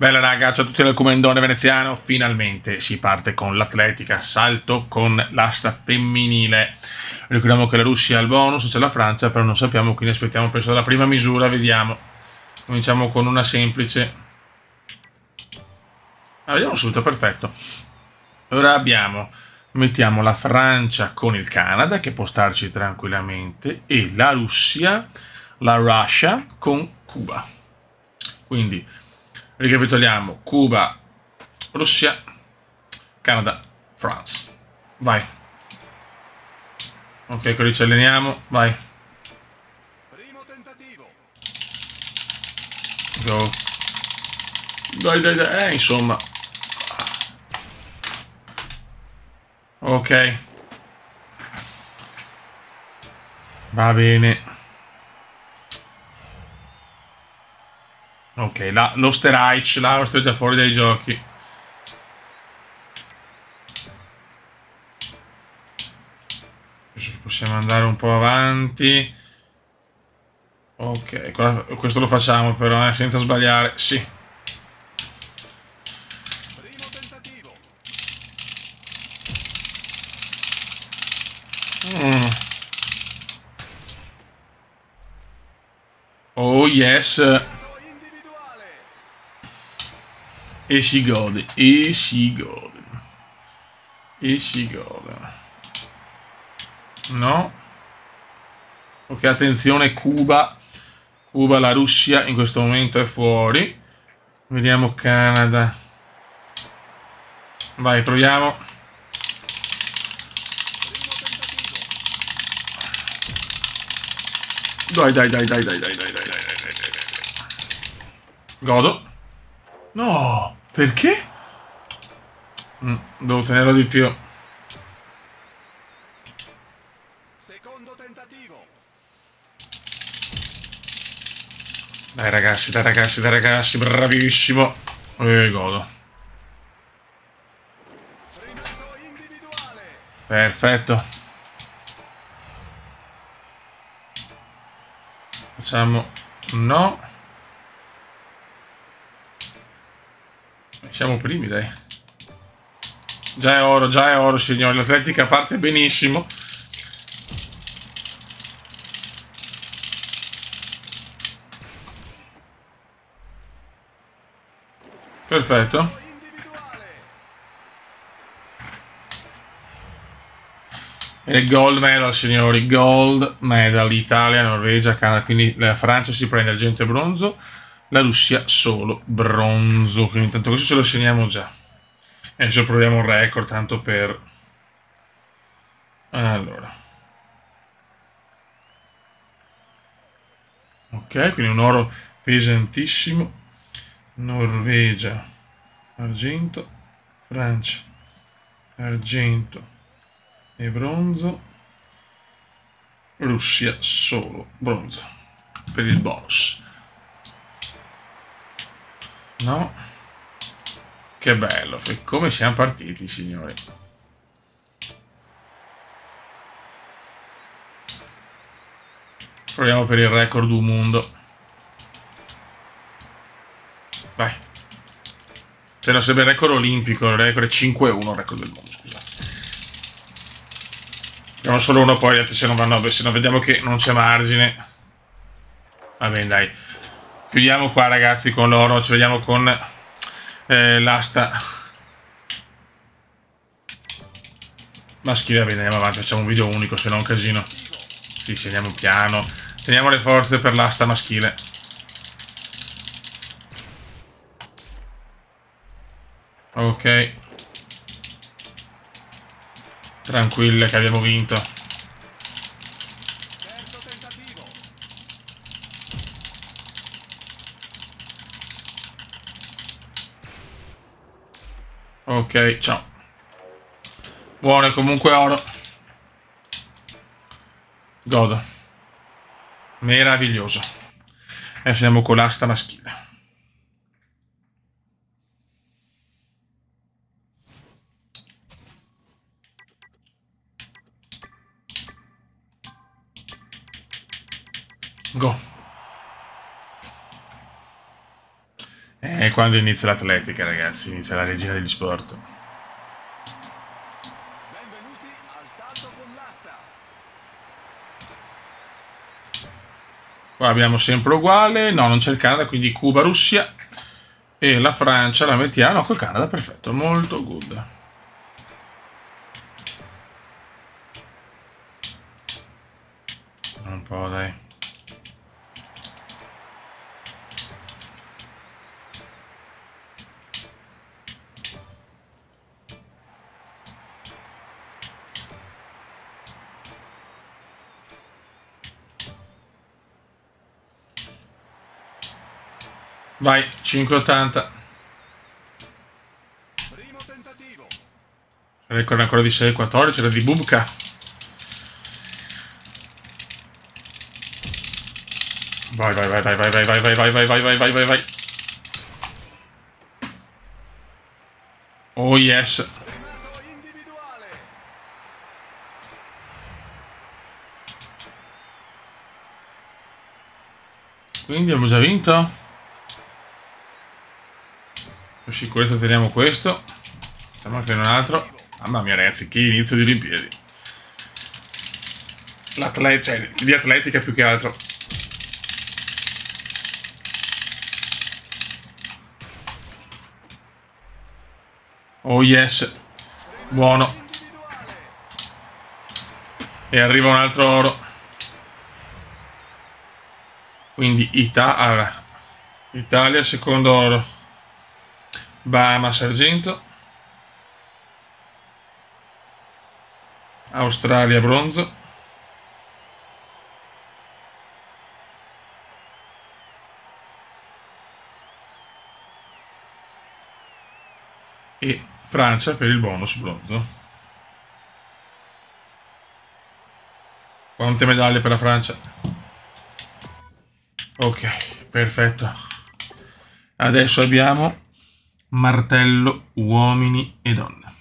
Bella raga, ciao a tutti dal comandone veneziano, finalmente si parte con l'atletica, salto con l'asta femminile. Ricordiamo che la Russia ha il bonus, c'è la Francia, però non sappiamo, quindi aspettiamo penso la prima misura, vediamo. Cominciamo con una semplice. Vediamo subito, perfetto. Ora mettiamo la Francia con il Canada, che può starci tranquillamente, e la Russia con Cuba. Quindi ricapitoliamo: Cuba, Russia, Canada, France. Vai. Ok, così ci alleniamo. Vai. Primo tentativo. Go. Dai. Insomma. Ok. Va bene. Ok, l'Osterreich è già fuori dai giochi. Possiamo andare un po' avanti. Ok, questo lo facciamo però, senza sbagliare. Sì. Primo tentativo. Oh yes. Reto individuale. E si gode. E si gode. E si gode. No. Ok, attenzione, Cuba. Cuba, la Russia in questo momento è fuori. Vediamo Canada. Vai, proviamo. Primo tentativo. Dai. Godo. No, perché? Devo tenerlo di più. Secondo tentativo. Dai ragazzi, bravissimo. Godo. Reto individuale. Perfetto. Facciamo. No. Siamo primi, dai. Già è oro, signori. L'atletica parte benissimo. Perfetto. Individuale. E gold medal, signori. Gold medal. Italia, Norvegia, Canada. Quindi la Francia si prende argento e bronzo. La Russia solo bronzo. Quindi intanto questo ce lo segniamo già. E adesso proviamo un record, tanto per. Allora. Ok, quindi un oro pesantissimo. Norvegia, argento, Francia, argento e bronzo, Russia solo bronzo per il bonus. No? Che bello, come siamo partiti, signori. Proviamo per il record du mondo. Vai. Se no sarebbe il record olimpico, il record è 5-1, il record del mondo, scusate. Abbiamo solo uno, poi se non vanno, se non vediamo che non c'è margine. Va bene, dai. Chiudiamo qua, ragazzi, con l'oro. Ci vediamo con l'asta maschile. Va bene, andiamo avanti, facciamo un video unico, se no è un casino. Sì, andiamo piano. Teniamo le forze per l'asta maschile. Ok. Tranquille che abbiamo vinto. Terzo tentativo. Ok, ciao. Buono, è comunque oro. Godo. Meraviglioso. Adesso andiamo con l'asta maschile. Go. E quando inizia l'atletica, ragazzi, inizia la regina degli sport. Benvenuti al salto con l'asta. Qua abbiamo sempre uguale. No, non c'è il Canada, quindi Cuba, Russia. E la Francia la mettiamo. No, col Canada, perfetto, molto good. Un po', dai. Vai, 5,80. Primo tentativo. Record ancora di 6,14, era di Bubka. Vai, vai, vai, vai, vai, vai, vai, vai, vai, vai, vai, vai, vai, vai, vai. Oh yes. Primato individuale. Quindi abbiamo già vinto. Per sicurezza teniamo questo. Sembra che un altro. Mamma mia ragazzi, che inizio di Olimpiadi. Cioè, di atletica più che altro. Oh yes. Buono. Individuale. E arriva un altro oro. Quindi Italia secondo oro. Bahamas argento. Australia bronzo. E Francia per il bonus bronzo. Quante medaglie per la Francia? Ok, perfetto. Adesso abbiamo martello uomini e donne.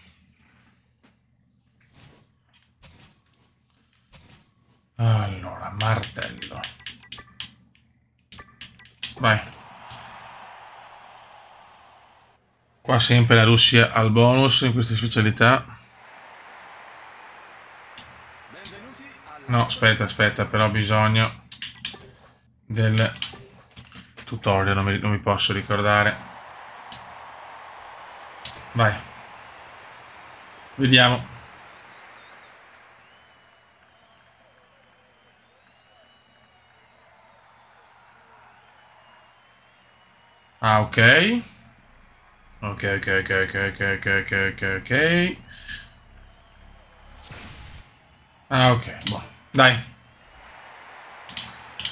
Allora, martello. Vai. Qua sempre la Russia al bonus in queste specialità. Benvenuti al No, aspetta, però ho bisogno del tutorial, non mi posso ricordare. Vai. Vediamo. Ah, ok. Ok. Ah, ok, boh. Dai.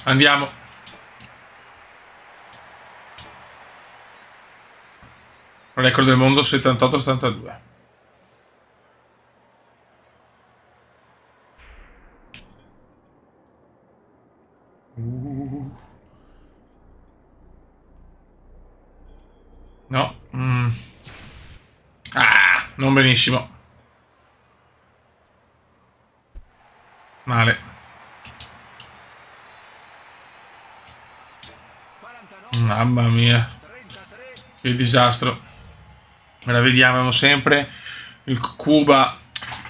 Andiamo. Record del mondo 78-72. No. Ah, non benissimo. Male. 49, Mamma mia. 33, Che disastro. Me la vediamo sempre. Il Cuba,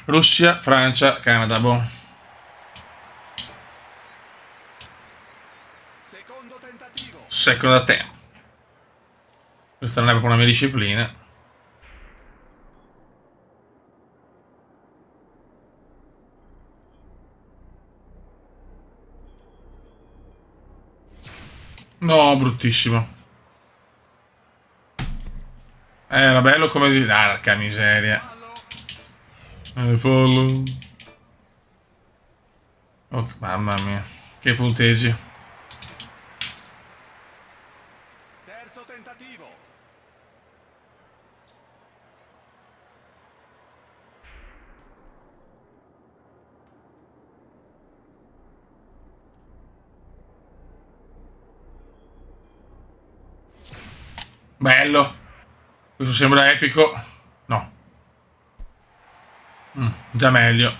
Russia, Francia, Canada. Boh. secondo tentativo. Secondo te. Questa non è proprio una mia disciplina. No, bruttissimo. Era bello come di... Ah, porca miseria. Fallo. Follow. Oh, mamma mia. Che punteggi. Terzo tentativo. Bello. Questo sembra epico. No. Già meglio.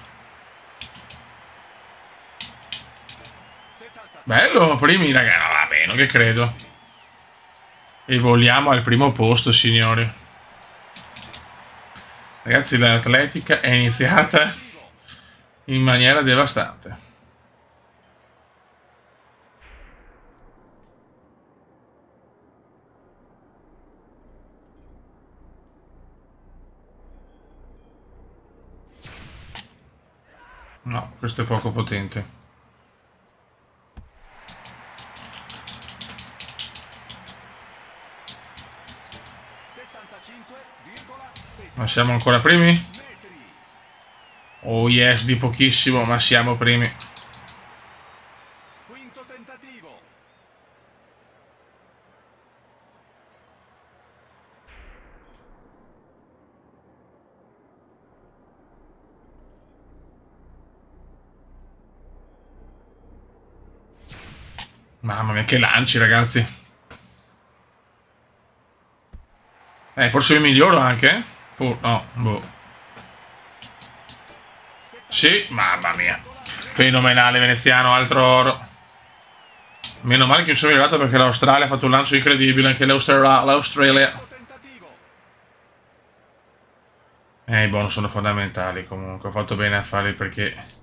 73, Bello, primi, raga. No, va bene, che credo. E voliamo al primo posto, signori. Ragazzi, l'atletica è iniziata in maniera devastante. No, questo è poco potente. Ma siamo ancora primi? Oh yes, di pochissimo, ma siamo primi. Quinto tentativo. Mamma mia, che lanci, ragazzi. Forse mi miglioro anche? No, boh. Sì, mamma mia. Fenomenale, veneziano, altro oro. Meno male che mi sono migliorato perché l'Australia ha fatto un lancio incredibile. Anche l'Australia. I bonus sono fondamentali comunque. Ho fatto bene a farli perché...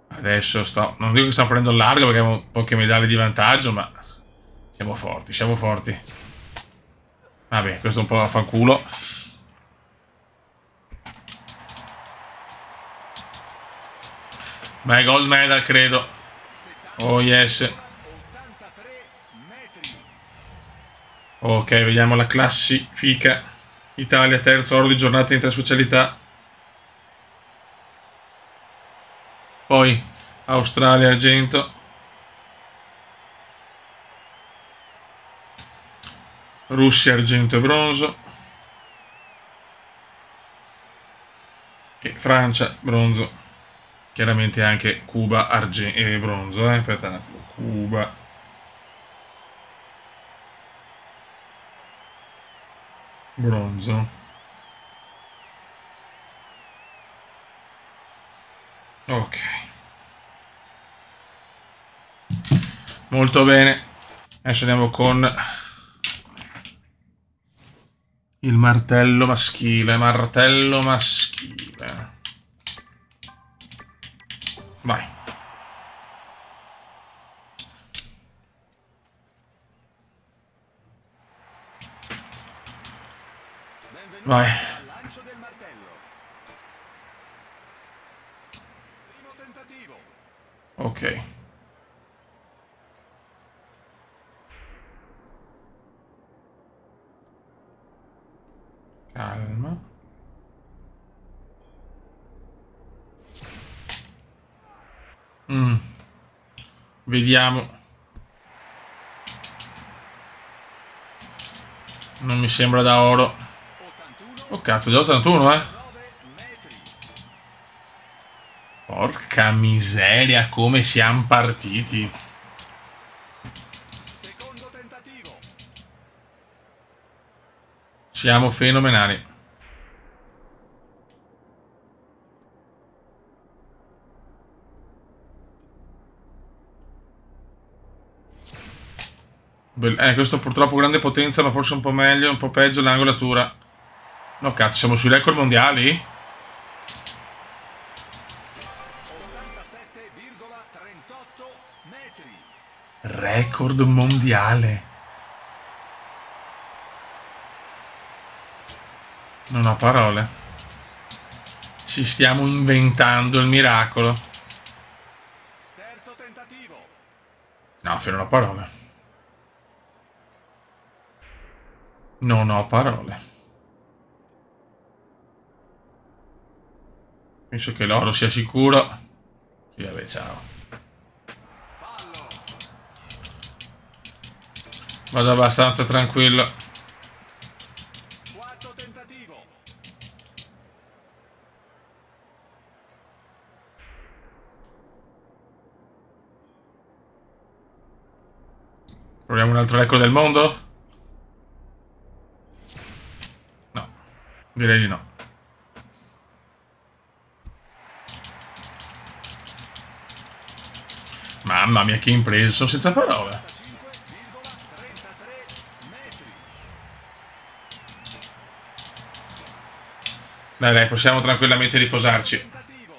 Adesso non dico che stiamo prendendo il largo perché abbiamo poche medaglie di vantaggio, ma... Siamo forti, siamo forti. Vabbè, questo è un po' a fanculo. Ma è gold medal, credo. Oh yes. Ok, vediamo la classifica. Italia, terzo oro di giornata in tre specialità. Poi Australia, argento. Russia, argento e bronzo. E Francia, bronzo. Chiaramente anche Cuba, argento e bronzo. Aspetta un attimo. Cuba. Bronzo. Ok. Molto bene. Adesso andiamo con il martello maschile. Martello maschile. Vai. Vai. Lancio del martello. Primo tentativo. Ok. Calma. Vediamo. Non mi sembra da oro. Oh cazzo, già 81, Porca miseria, come siamo partiti. Secondo tentativo. Siamo fenomenali. Questo purtroppo grande potenza, ma forse un po' meglio, un po' peggio l'angolatura. No cazzo, siamo sui record mondiali? 87,38 metri. Record mondiale. Non ho parole. Ci stiamo inventando il miracolo. Terzo tentativo. No, non ho parole. Non ho parole. Penso che l'oro sia sicuro. Sì, vabbè, ciao. Vado abbastanza tranquillo. Quarto tentativo. Proviamo un altro record del mondo? No, direi di no. Mamma mia, che imprese, sono senza parole. Dai, possiamo tranquillamente riposarci. Tentativo.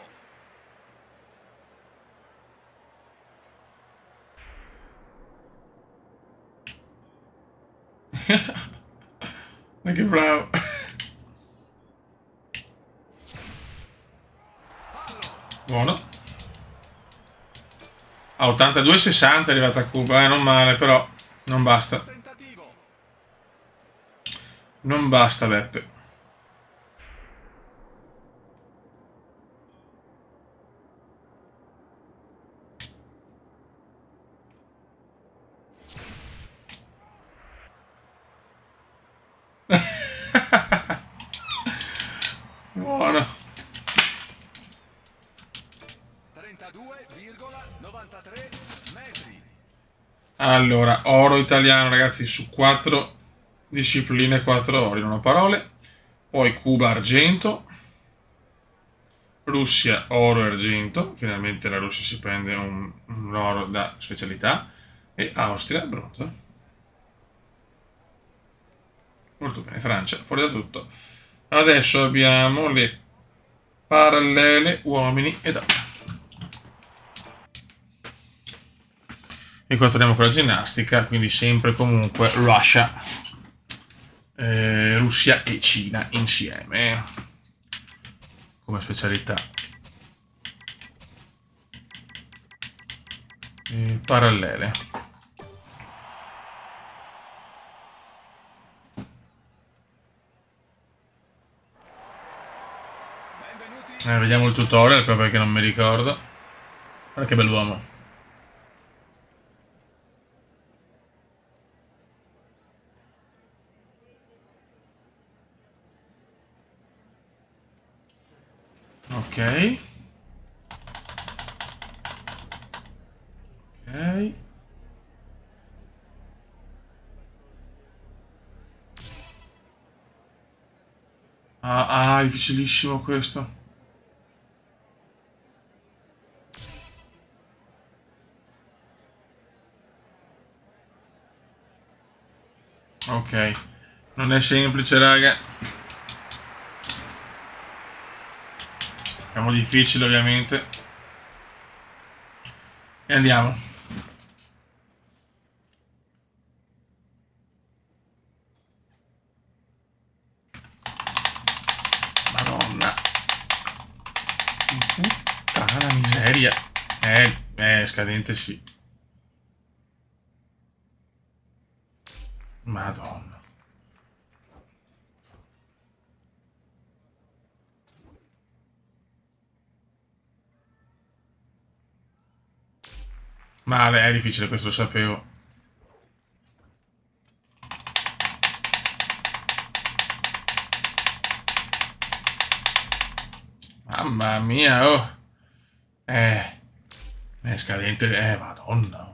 Ma che bravo. Buono. A 82,60 è arrivata a Cuba, non male, però non basta. Tentativo. Non basta, Beppe. Buono. 32,93 metri. Allora, oro italiano, ragazzi, su 4 discipline, 4 ori, non ho parole. Poi Cuba, argento. Russia, oro e argento. Finalmente la Russia si prende un oro da specialità. E Austria, bronzo. Molto bene, Francia, fuori da tutto. Adesso abbiamo le parallele uomini e donne. E qua torniamo con la ginnastica, quindi sempre comunque Russia, Russia e Cina insieme come specialità. Parallele. Vediamo il tutorial proprio perché non mi ricordo. Guarda che bell'uomo. Ok. Ok. Ah, è difficilissimo questo. Ok. Non è semplice, raga. Siamo difficili, ovviamente. E andiamo. Madonna. Puttana miseria. Scadente sì. Madonna. Male, è difficile, questo lo sapevo. Mamma mia, oh. È scadente, madonna.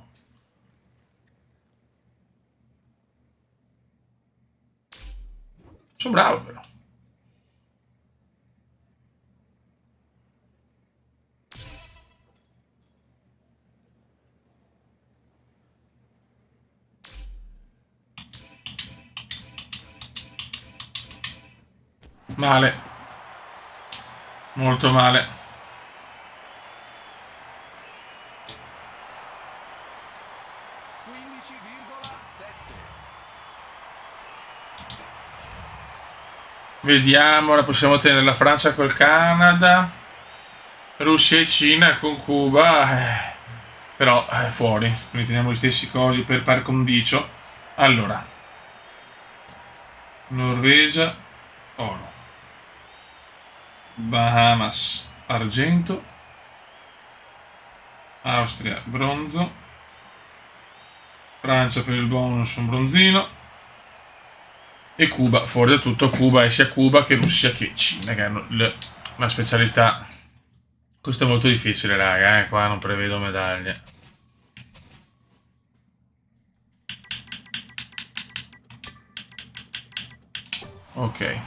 Sono bravo, però. Male. Molto male. Vediamo, ora possiamo tenere la Francia col Canada, Russia e Cina con Cuba, però è fuori, quindi teniamo gli stessi cosi per par condicio. Allora, Norvegia, oro, Bahamas, argento, Austria, bronzo, Francia per il bonus un bronzino, e Cuba, fuori da tutto Cuba, e sia Cuba che Russia che Cina, che hanno la specialità. Questo è molto difficile, raga, qua non prevedo medaglie. Ok.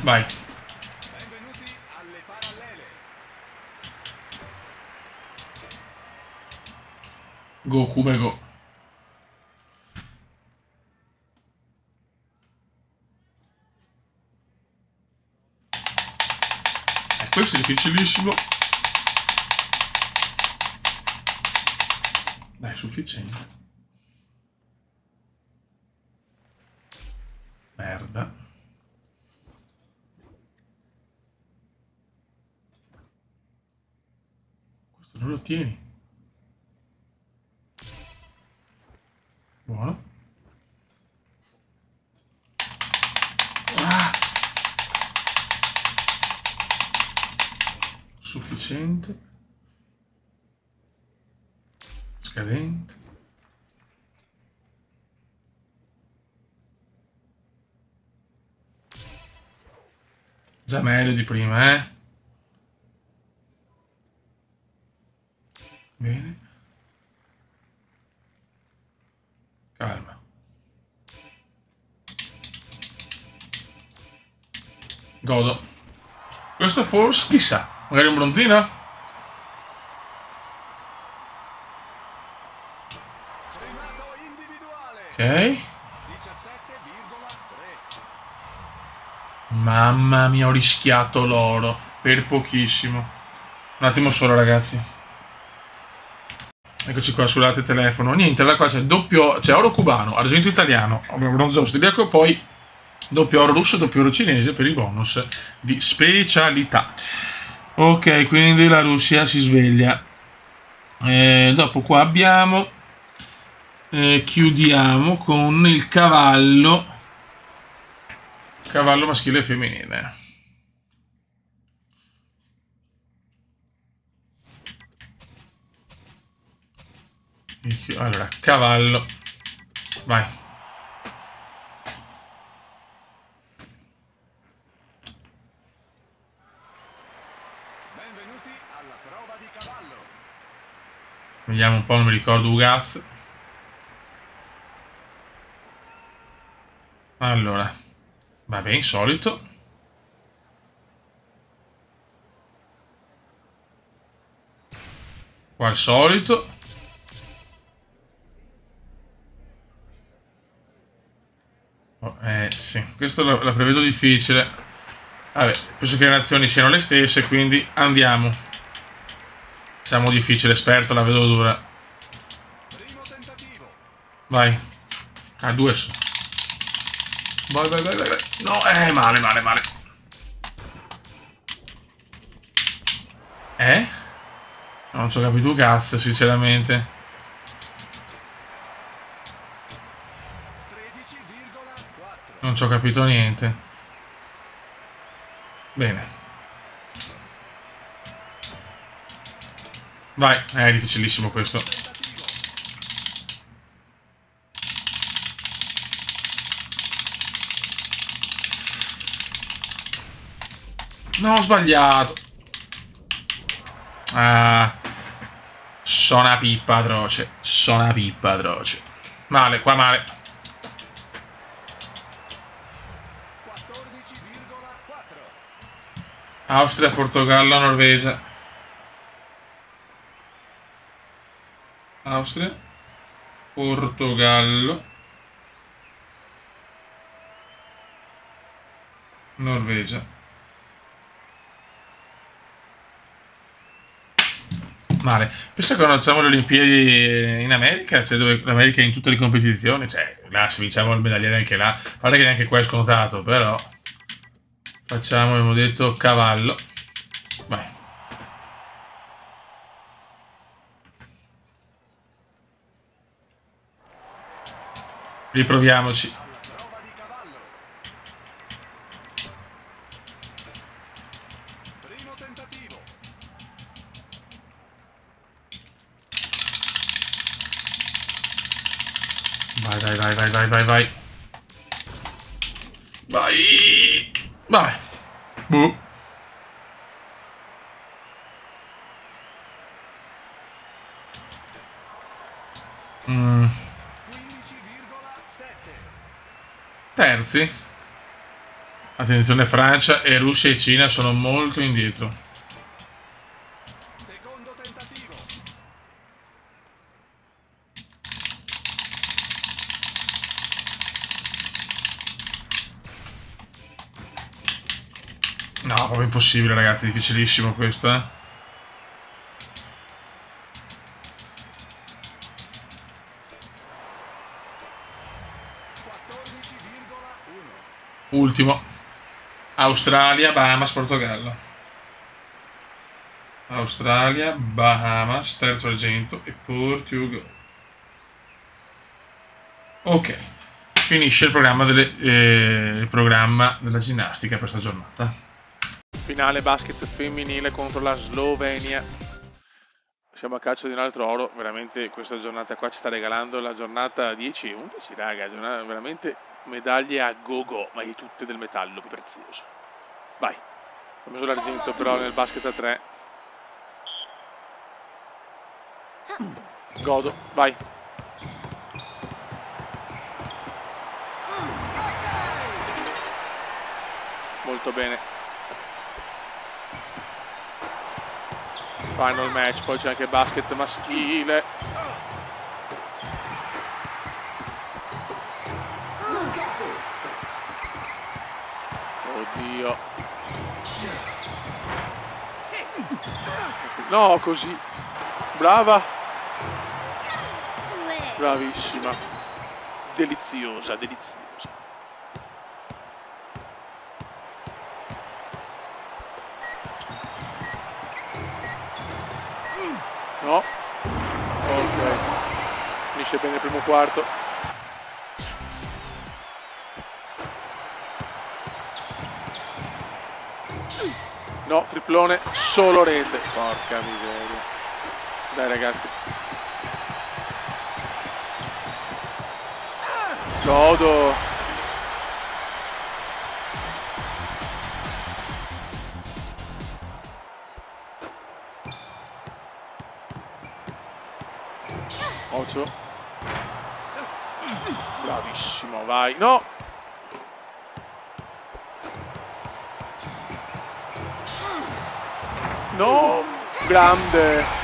Vai. Benvenuti alle parallele. Go, Cuba e go. questo è difficilissimo. Dai, è sufficiente. Merda. Questo non lo tieni. Buono. Ah. Sufficiente. Scadente. Già meglio di prima, eh? Bene. Calma. Godo. Questo forse, chissà, magari un bronzino? Primato individuale. Ok. 17,3. Mamma mia, ho rischiato l'oro per pochissimo. Un attimo solo, ragazzi. Eccoci qua sul lato telefono. Niente, allora qua c'è c'è oro cubano, argento italiano, bronzo austriaco e poi doppio oro russo e doppio oro cinese per i bonus di specialità. Ok, quindi la Russia si sveglia. Dopo qua abbiamo... chiudiamo con il cavallo. Cavallo maschile e femminile. Allora, cavallo. Vai. Benvenuti alla prova di cavallo. Vediamo un po', non mi ricordo Ugaz. Allora, va bene, solito. Qua al solito. Sì, questo la prevedo difficile. Vabbè, penso che le nazioni siano le stesse, quindi andiamo. Siamo difficile, esperto, la vedo dura. Primo tentativo. Vai. Ah, due. Vai, vai, vai, vai, vai. No, male, male, male. Non ci ho capito un cazzo, sinceramente. 13,4. Non ci ho capito niente. Bene. Vai, è difficilissimo questo. Tentativo. No, ho sbagliato. Ah, sono una pippa atroce. Sono una pippa atroce. Male, qua male. 14,4. Austria, Portogallo, Norvegia. Austria, Portogallo, Norvegia. Male. Penso che quando facciamo le Olimpiadi in America, cioè dove l'America è in tutte le competizioni, cioè là se vinciamo il medagliere anche là, guarda che neanche qua è scontato, però facciamo, abbiamo detto, cavallo. Vai. Riproviamoci. Prova di cavallo. Primo tentativo. Vai, vai, vai, vai, vai, vai, vai. Vai. Vai. Boh. Mm. 15,7. Terzi. Attenzione, Francia e Russia e Cina sono molto indietro. Secondo tentativo. No, proprio impossibile, ragazzi, difficilissimo questo, eh. Ultimo. Australia, Bahamas, Portogallo. Australia, Bahamas, terzo argento e Portugal. Ok, finisce il programma della ginnastica per questa giornata. Finale basket femminile contro la Slovenia. Siamo a calcio di un altro oro. Veramente questa giornata qua ci sta regalando la giornata 10 e 11, raga. Veramente medaglie a go-go, ma di tutte del metallo più prezioso. Vai. Ho messo l'argento però nel basket a 3. Godo, vai. Molto bene. Final match, poi c'è anche basket maschile. Oddio. No, così. Brava. Bravissima. Deliziosa, deliziosa. No. Ok. Finisce bene il primo quarto. No, triplone, solo rete. Porca miseria. Dai ragazzi. Godo. Ocio. Bravissimo, vai. No. No. Grande.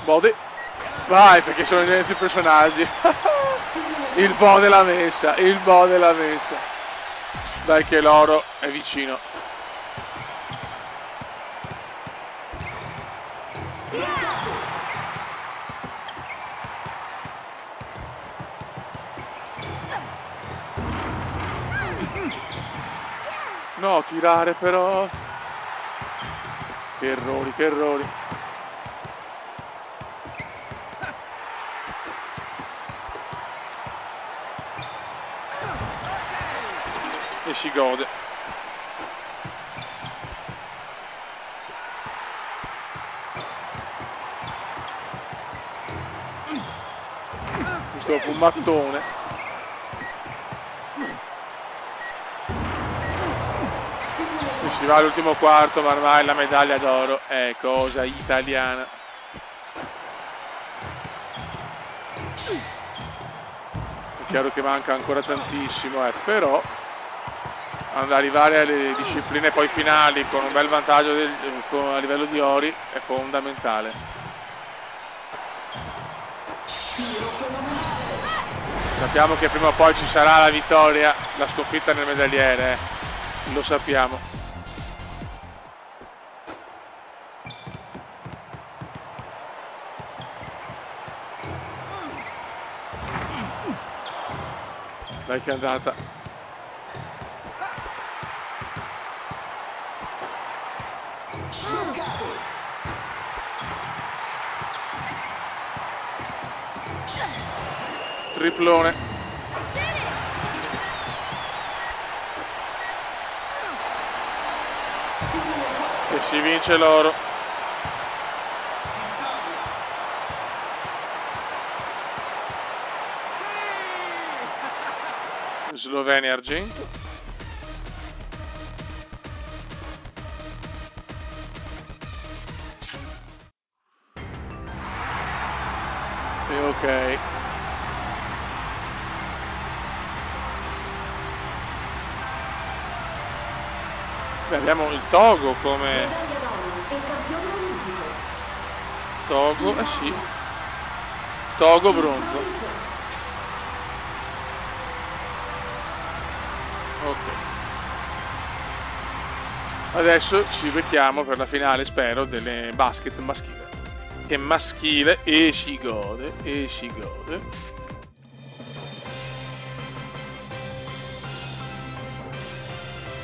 Bode. Vai, perché sono i nostri personaggi. Il bo della messa, il bo della messa. Dai che l'oro è vicino. No, tirare però. Che errori, che errori. E si gode. Questo dopo un mattone. E si va all'ultimo quarto, ma ormai la medaglia d'oro è cosa italiana. È chiaro che manca ancora tantissimo, però ad arrivare alle discipline poi finali con un bel vantaggio a livello di ori è fondamentale. Sappiamo che prima o poi ci sarà la vittoria, la sconfitta nel medagliere, lo sappiamo. Dai che è andata. Triplone. E si vince l'oro. Slovenia argento. E ok. Beh, abbiamo il Togo come... Medaglia d'oro e campione olimpico. Togo, eh sì. Togo bronzo. Prodigio. Ok. Adesso ci becchiamo per la finale, spero, delle basket maschile. Che maschile e si gode, e si gode.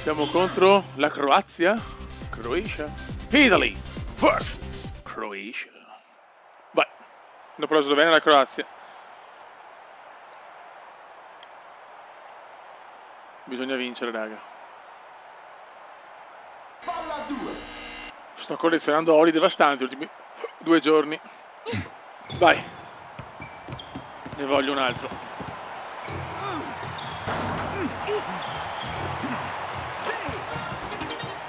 Siamo contro la Croazia. Croatia. Italy versus Croatia. Vai. Dopo la Slovenia e la Croazia. Bisogna vincere, raga. Palla 2. Sto collezionando ori devastanti gli ultimi 2 giorni. Vai. Ne voglio un altro.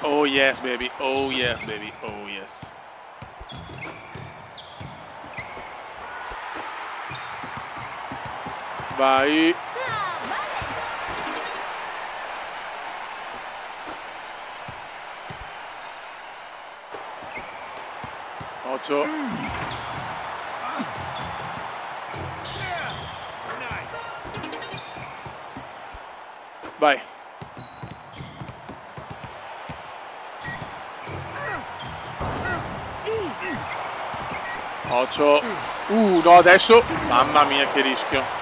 Oh yes, baby. Oh yes, baby. Oh yes. Vai. Occhio. Vai. Occhio. No, adesso. Mamma mia, che rischio.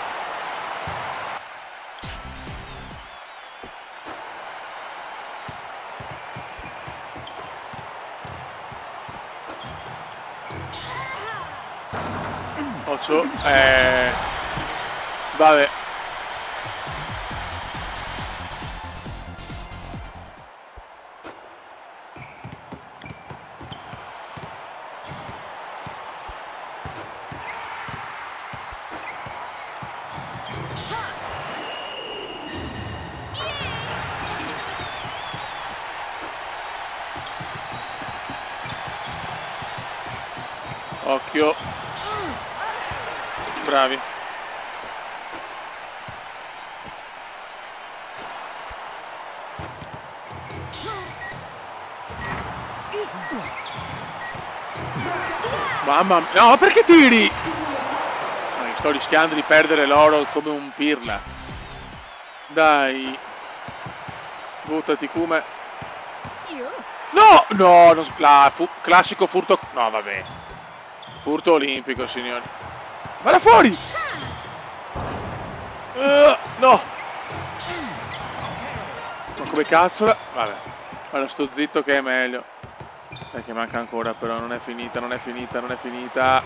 Occhio. Vabbè. Occhio. Bravi. Mamma mia. No, perché tiri? Sto rischiando di perdere l'oro come un pirla. Dai. Buttati, Kume. No! No, non classico furto. No, vabbè. Furto olimpico, signori. Vada fuori! No! Ma come cazzo la... Vabbè. Guarda, sto zitto che è meglio. Perché manca ancora, però non è finita, non è finita, non è finita.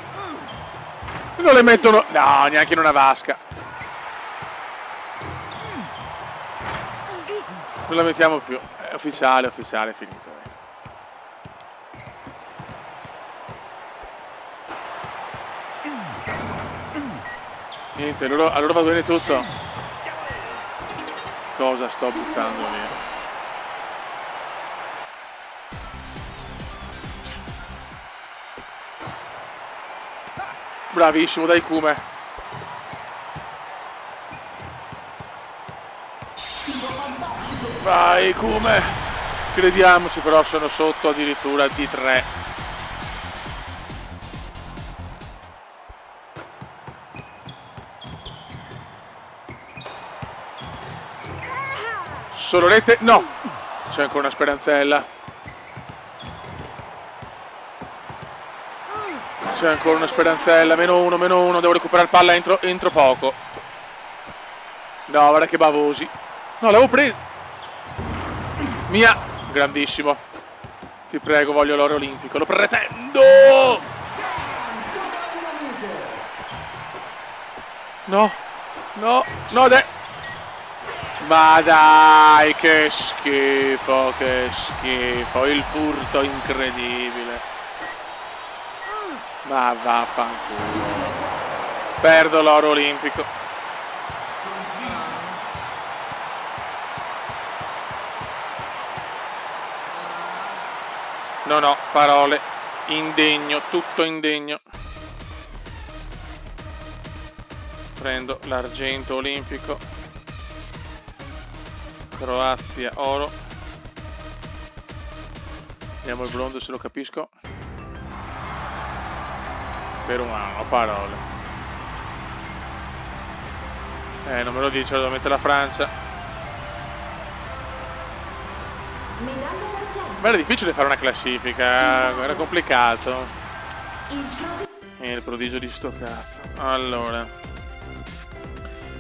Non le mettono... No, neanche in una vasca. Non la mettiamo più. È ufficiale, ufficiale, è finita. Niente, allora va bene tutto. Cosa sto buttando via? Bravissimo, dai Kume. Vai Kume. Crediamoci, però sono sotto addirittura di 3. Solo rete? No! C'è ancora una speranzella. C'è ancora una speranzella. Meno uno. Devo recuperare palla entro poco. No, guarda che bavosi. No, l'avevo preso. Mia. Grandissimo. Ti prego, voglio l'oro olimpico. Lo pretendo! No. Ma dai, che schifo, che schifo. Il furto incredibile. Ma vaffanculo. Perdo l'oro olimpico. Non ho parole. Indegno, tutto indegno. Prendo l'argento olimpico. Croazia, oro. Vediamo il bronzo se lo capisco. Per un anno, parole. Non me lo dice, lo devo mettere la Francia. Medaglia d'argento. Ma era difficile fare una classifica, era complicato. Il Il prodigio di sto cazzo. Allora,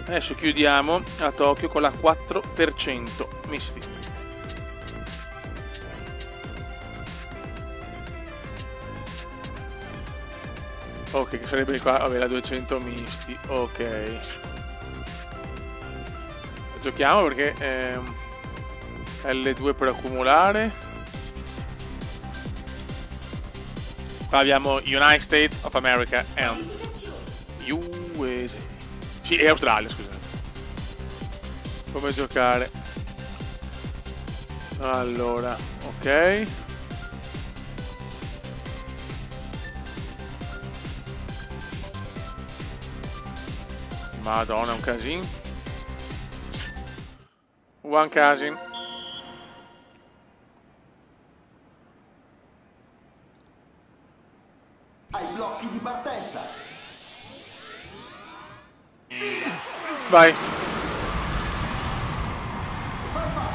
adesso chiudiamo a Tokyo con la 4% misti. Ok, che sarebbe qua, vabbè, la 200 misti, ok. Giochiamo perché L2 per accumulare. Qua abbiamo United States of America and USA. Sì, e Australia, scusate. Come giocare? Allora, ok. Madonna, è un casino. One casino. Ai blocchi di partenza. Vai. Farfalla.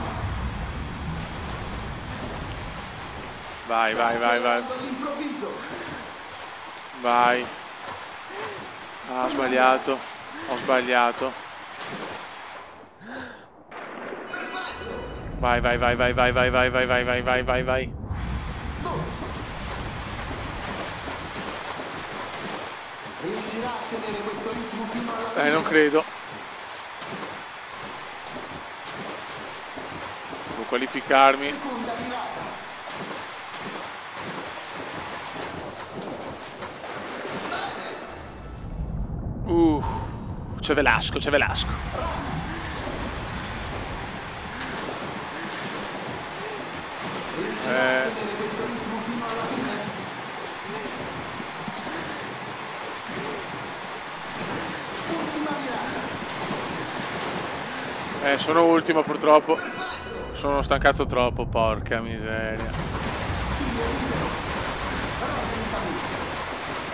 Vai, vai, vai, vai. All'improvviso. Vai. Ah, ho sbagliato. Ho sbagliato. Vai, vai, vai, vai, vai, vai, vai, vai, vai, vai, vai, vai, vai. Dorso. Riuscirà a tenere questo ritmo fino alla fine. Non credo. Devo qualificarmi. Seconda virata. C'è Velasco, c'è Velasco. Riuscirà a tenere questo ritmo fino alla fine. Ultima virata. Sono ultimo purtroppo. Sono stancato troppo, porca miseria. Stile libero. Rallentamento.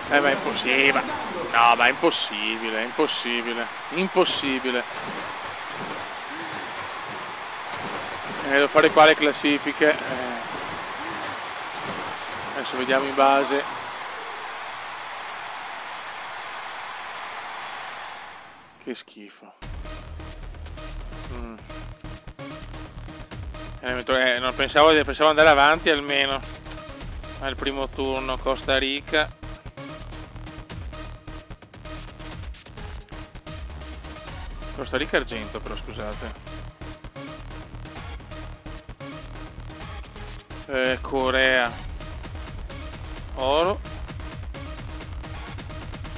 Ma è impossibile. No, ma è impossibile, è impossibile. Impossibile. Devo fare qua le classifiche. Adesso vediamo in base. Che schifo. Non pensavo andare avanti almeno al primo turno. Costa Rica. Costa Rica argento però, scusate. Corea oro.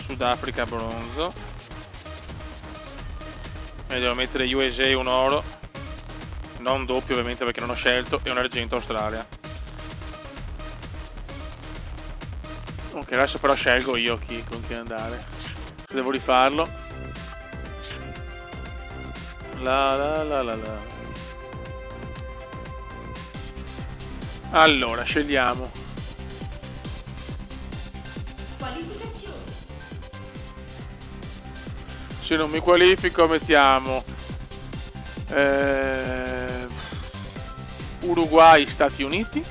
Sudafrica bronzo. E devo mettere USA un oro. Non doppio ovviamente perché non ho scelto. E un argento Australia. Ok, adesso però scelgo io con chi andare. Devo rifarlo. La. Allora, scegliamo. qualificazione. Se non mi qualifico mettiamo Uruguay, Stati Uniti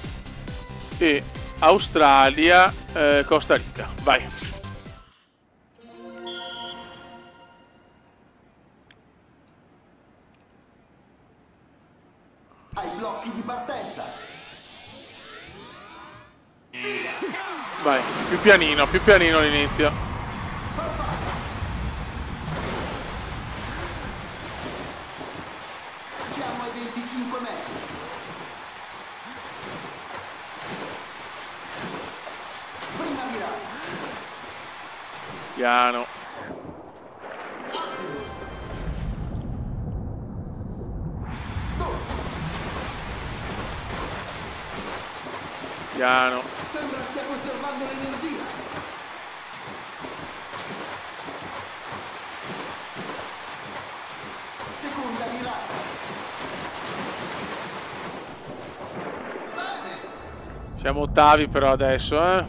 e Australia, Costa Rica. Vai. Ai blocchi di partenza. Vai, più pianino l'inizio. Farfalla. Siamo ai 25 metri. Prima virata. Piano. Dorso. Piano. Sembra stia conservando l'energia. Seconda virata. Siamo ottavi però adesso, eh.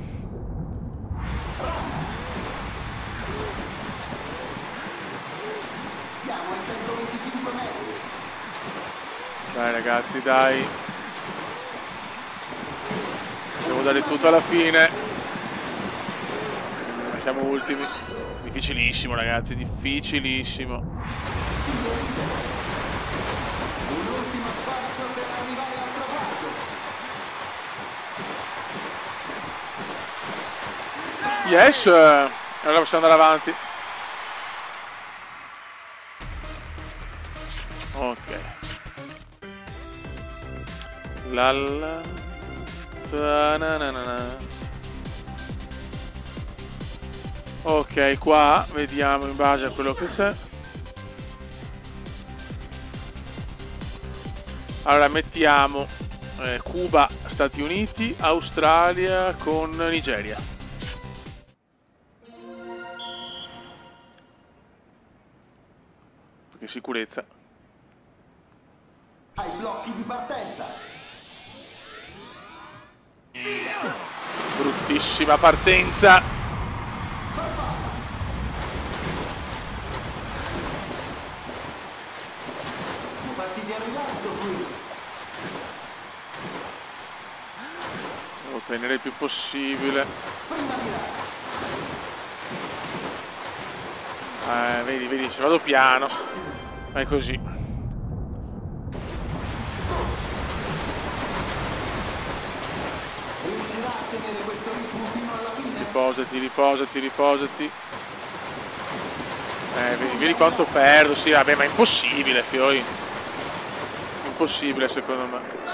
Siamo ai 125 metri. Dai ragazzi, dai. Devo dare tutto alla fine. Siamo ultimi. Difficilissimo ragazzi, difficilissimo. Un ultimo sforzo per arrivare al traguardo. Yes! Allora possiamo andare avanti. Ok. Lalla. Ta-na-na-na-na. Ok, qua vediamo in base a quello che c'è. Allora mettiamo Cuba, Stati Uniti, Australia con Nigeria. Perché sicurezza. Ai blocchi di partenza. Bruttissima partenza. Siamo partiti a rilancio qui. Devo tenere il più possibile. Prima virata. Vedi, vedi, se vado piano. È così. Riuscirà a tenere questo ritmo fino alla fine? Riposati, riposati, riposati. Vedi, vedi quanto perdo. Sì, vabbè, ma è impossibile, fioi. Impossibile, secondo me.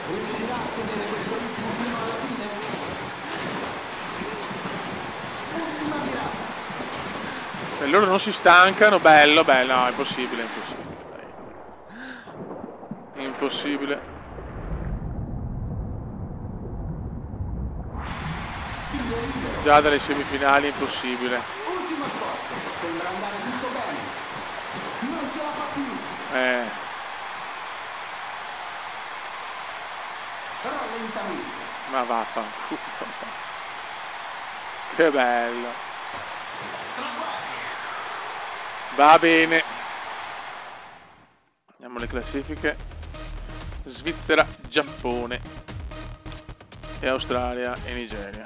Riuscirà a tenere questo ritmo fino alla fine? Ultima virata. E loro non si stancano. Bello, bello. No, è impossibile, è impossibile. Dai. Impossibile. Stile libero. Già dalle semifinali è impossibile. Ultimo sforzo. Sembra andare tutto bene. Non ce la fa più. Rallentamento. Ma vaffanculo. Che bello. Va bene. Andiamo alle classifiche. Svizzera, Giappone e Australia e Nigeria.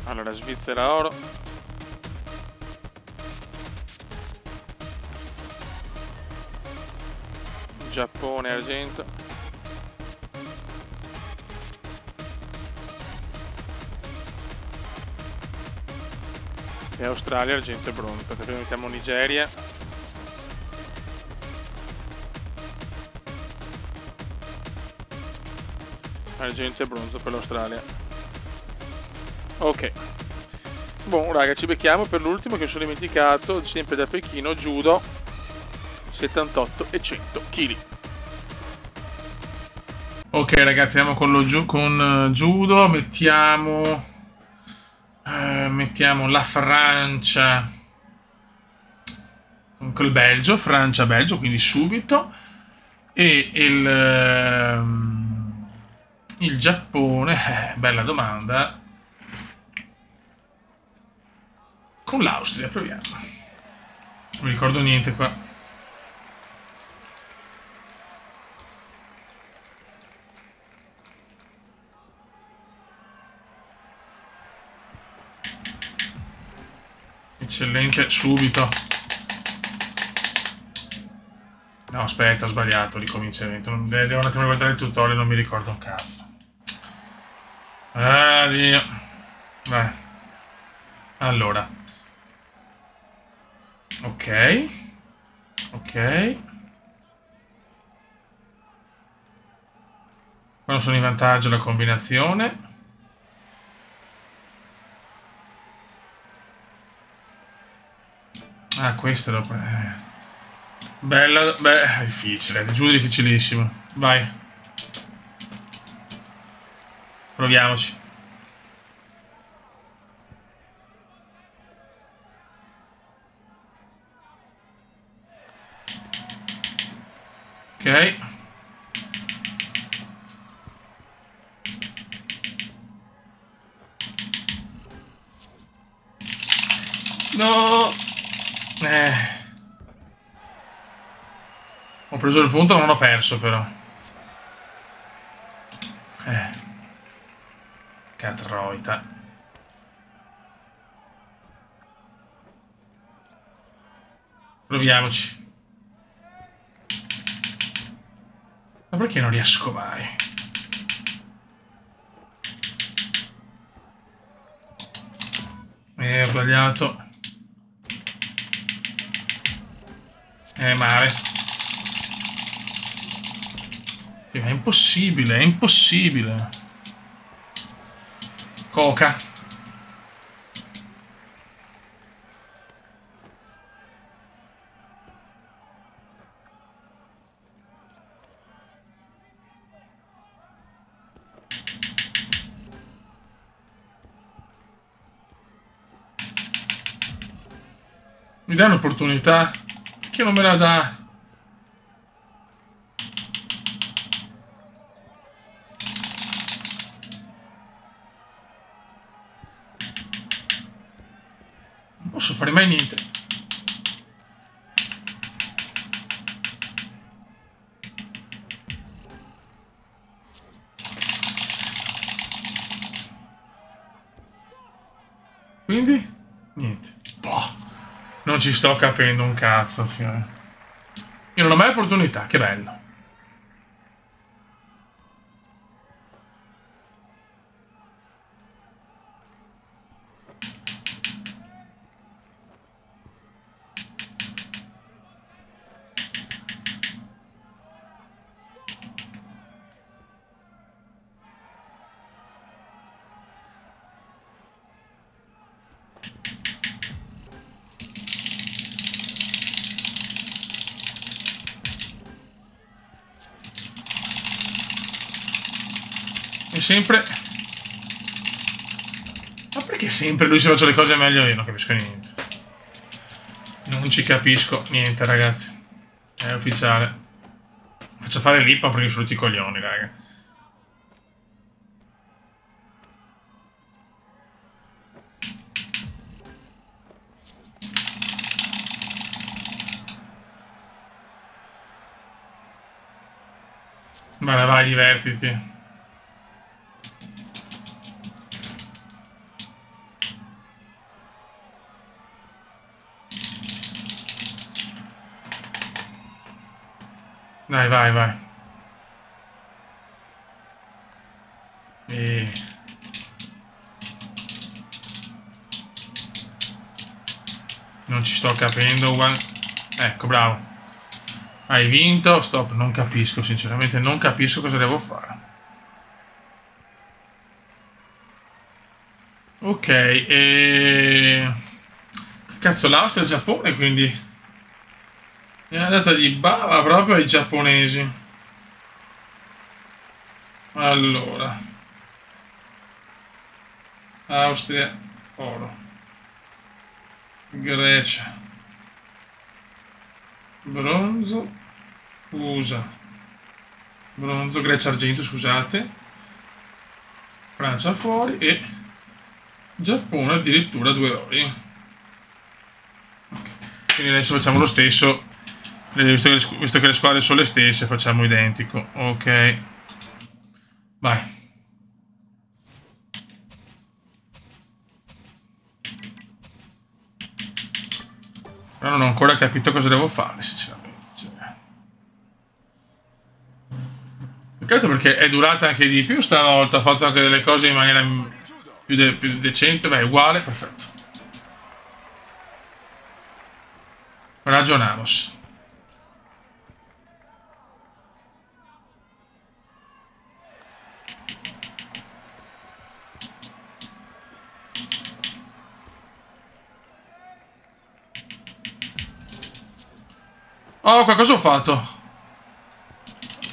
Allora, Svizzera oro. Giappone argento. E Australia argento e bronzo. Prima mettiamo Nigeria. Argento e bronzo per l'Australia. Ok. Buon raga, ci becchiamo per l'ultimo che mi sono dimenticato, sempre da Pechino, judo 78 e 100 kg. Ok ragazzi, andiamo con judo, mettiamo la Francia con il Belgio, Francia-Belgio, quindi subito, e il Giappone, bella domanda, con l'Austria, proviamo. Non mi ricordo niente qua. Eccellente, subito. No, aspetta, ho sbagliato, ricomincio. Devo un attimo guardare il tutorial, non mi ricordo un cazzo. Ah, Dio. Vai. Allora. Ok. Ok. Quando sono in vantaggio la combinazione. Ah, questo lo... Bella, beh, è difficile, ti giuro difficilissimo. Vai. Proviamoci. Ok. No. Ho preso il punto, ma non ho perso però. Catroita. Proviamoci. Ma perché non riesco mai? Ho sbagliato. Male. Sì, ma è impossibile, è impossibile. Coca. Mi dà un'opportunità? Perché non me la dà? Non posso fare mai niente. Quindi? Niente. Boh. Non ci sto capendo un cazzo. Io non ho mai opportunità, che bello. E sempre... Ma perché sempre lui si faccia le cose meglio io? Non capisco niente. Non ci capisco niente, ragazzi. È ufficiale. Faccio fare l'ippa perché sono tutti i coglioni, raga. Vai, divertiti. Dai, vai. Non ci sto capendo. Ecco, bravo. Hai vinto. Stop. Non capisco, sinceramente. Non capisco cosa devo fare. Ok. Cazzo, l'Austria e il Giappone, quindi... Mi ha dato di bava proprio ai giapponesi. Allora. Austria, oro. Grecia. Bronzo. USA. Bronzo, Grecia, argento, scusate. Francia fuori e... Giappone addirittura 2 ori. Okay. Quindi adesso facciamo lo stesso. Visto che le squadre sono le stesse, facciamo identico. Ok. Vai. Però non ho ancora capito cosa devo fare, sinceramente. Peccato perché è durata anche di più stavolta. Ha fatto anche delle cose in maniera più decente. Beh, uguale, perfetto. Ragionamos. Oh, qualcosa ho fatto.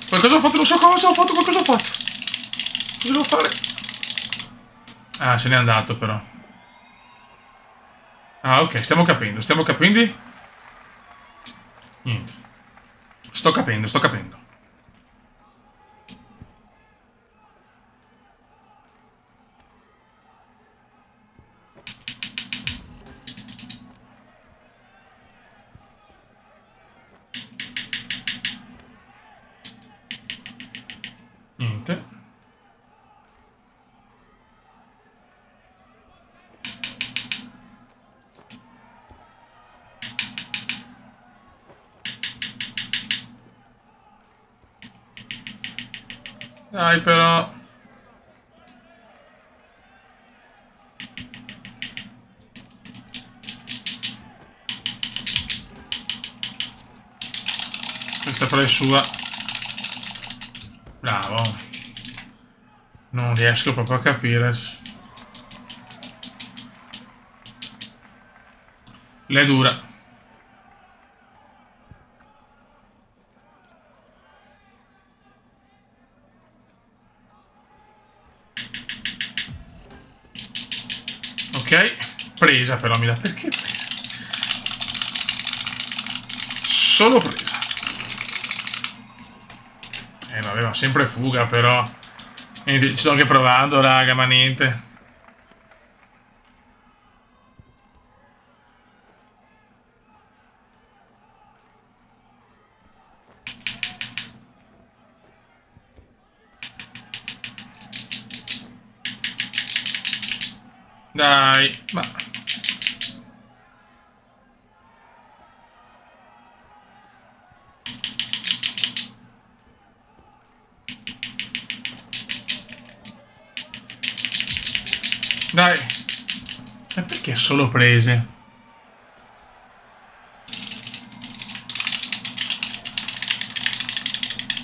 Qualcosa ho fatto, non so cosa ho fatto, qualcosa ho fatto. Cosa devo fare? Ah, se n'è andato però. Ah, ok, stiamo capendo. Niente. Sto capendo, sto capendo. Niente. Dai però. Questa però è sua. Bravo. Non riesco proprio a capire. Le dura. Ok, presa però mi dà. Perché presa? Solo presa. Aveva sempre fuga però. Ci sto anche provando, raga, ma niente. Dai, ma... Dai. Ma perché solo prese?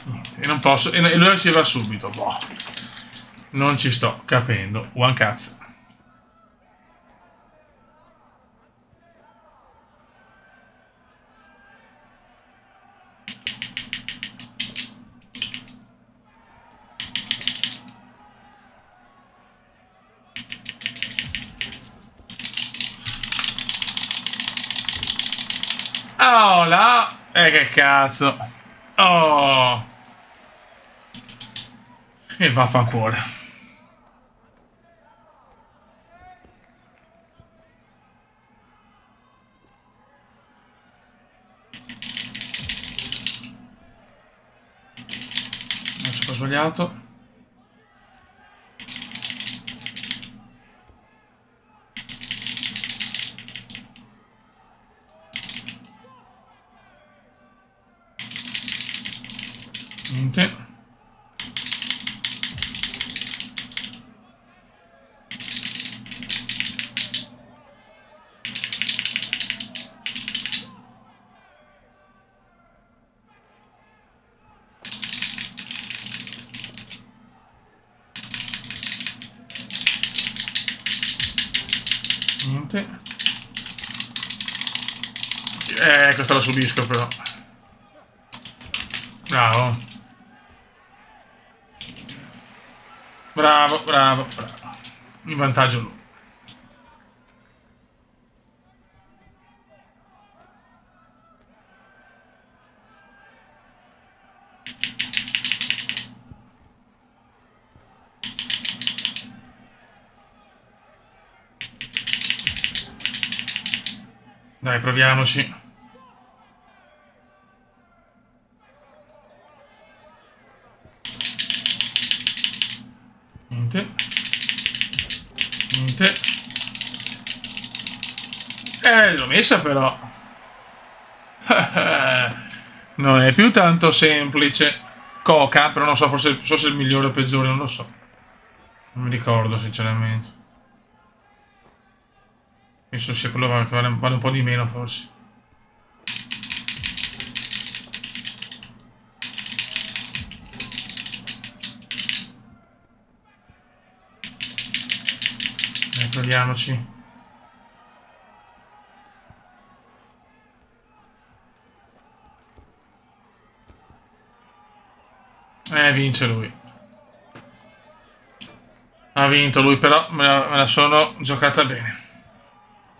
Niente, e non posso... E lui si va subito. Boh. Non ci sto capendo. One cazzo. Oh là! Che cazzo! Oh! E vaffanculo. Non ci ho sbagliato. Niente. Niente. Questa la subisco però. Bravo. Bravo, bravo, bravo. In vantaggio lui. Dai, proviamoci. Niente. Niente. L'ho messa però. Non è più tanto semplice. Coca, però non so, forse so se è il migliore o peggiore, non lo so. Non mi ricordo sinceramente. Penso sia quello che vale un po' di meno forse. Proviamoci. Vince lui. Ha vinto lui, però me la sono giocata bene.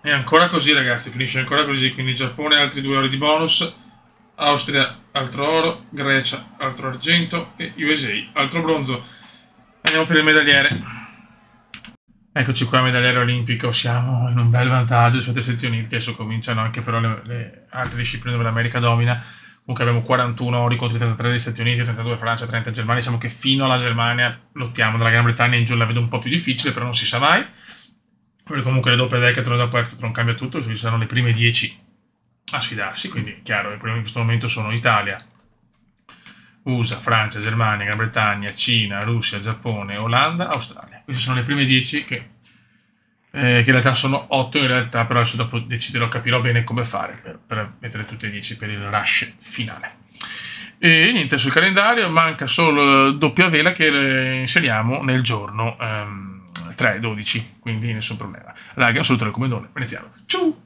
E ancora così, ragazzi, finisce ancora così. Quindi Giappone, altri 2 ore di bonus. Austria altro oro, Grecia, altro argento e USA, altro bronzo. Andiamo per il medagliere. Eccoci qua, medagliere olimpico, siamo in un bel vantaggio rispetto agli Stati Uniti, adesso cominciano anche però le altre discipline dove l'America domina. Comunque abbiamo 41 ori contro i 33 degli Stati Uniti, 32 Francia, 30 Germania. Diciamo che fino alla Germania lottiamo, dalla Gran Bretagna in giù la vedo un po' più difficile, però non si sa mai. Poi comunque le doppie decathlon e dopo heptathlon cambia tutto, ci saranno le prime 10 a sfidarsi, quindi chiaro, i primi in questo momento sono Italia, USA, Francia, Germania, Gran Bretagna, Cina, Russia, Giappone, Olanda, Australia. Queste sono le prime 10 che in realtà sono 8 in realtà, però adesso dopo deciderò, capirò bene come fare per mettere tutte e 10 per il rush finale. E niente, sul calendario manca solo doppia vela che inseriamo nel giorno 3-12, quindi nessun problema. Raga, un saluto dal Comendone veneziano. Ciao!